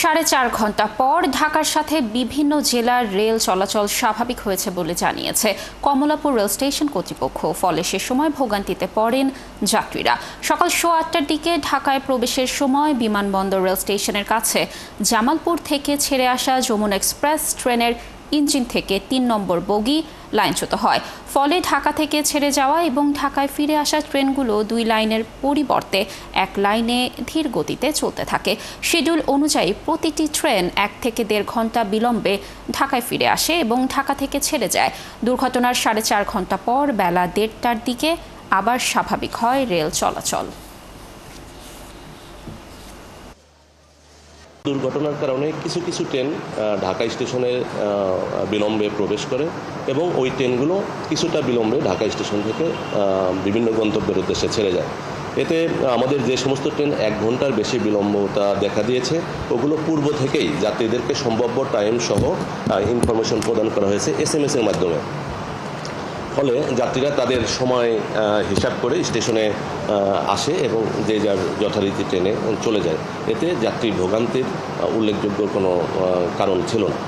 4.5 ঘন্টা পর ঢাকার সাথে বিভিন্ন জেলার রেল চলাচল স্বাভাবিক হয়েছে বলে জানিয়েছে কমলাপুর রেল স্টেশন কর্তৃপক্ষ। ফলে সে সময় ভোগান্তিতে পড়েন যাত্রীরা। সকাল 8:15টার দিকে ঢাকায় প্রবেশের সময় বিমানবন্দর রেল স্টেশনের কাছে জামালপুর থেকে ছেড়ে আসা যমুনা এক্সপ্রেস ট্রেনের ইঞ্জিন থেকে 3 নম্বর বগি লাইনচ্যুত হয়। ফলে ঢাকা থেকে ছেড়ে যাওয়া এবং ঢাকায় ফিরে আসা ট্রেনগুলো 2 লাইনের পরিবর্তে 1 লাইনে ধীর গতিতে চলতে থাকে। শিডিউল অনুযায়ী প্রতিটি ট্রেন 1 থেকে 1.5 ঘন্টা বিলম্বে ঢাকায় ফিরে আসে এবং ঢাকা থেকে ছেড়ে যায়। দুর্ঘটনার 4.5 ঘন্টা পর বেলা 1:30টার দিকে আবার স্বাভাবিক হয় রেল চলাচল। দুর্ঘটনার কারণে কিছু কিছু ট্রেন ঢাকা স্টেশনে বিলম্বে প্রবেশ করে এবং ওই ট্রেনগুলো কিছুটা বিলম্বে ঢাকা স্টেশন থেকে বিভিন্ন গন্তব্যের উদ্দেশ্যে ছেড়ে যায়। এতে আমাদের যে সমস্ত ট্রেন 1 ঘন্টার বেশি বিলম্বতা দেখা দিয়েছে ওগুলো পূর্ব থেকেই যাত্রীদেরকে সম্ভাব্য টাইম সহ ইনফরমেশন প্রদান করা হয়েছে SMS এর মাধ্যমে। ফলে যাত্রীরা তাদের সময় হিসাব করে স্টেশনে আসে এবং যে যার যথারীতি ট্রেনে চলে যায়। এতে যাত্রী ভোগান্তির উল্লেখযোগ্য কোনো কারণ ছিল না।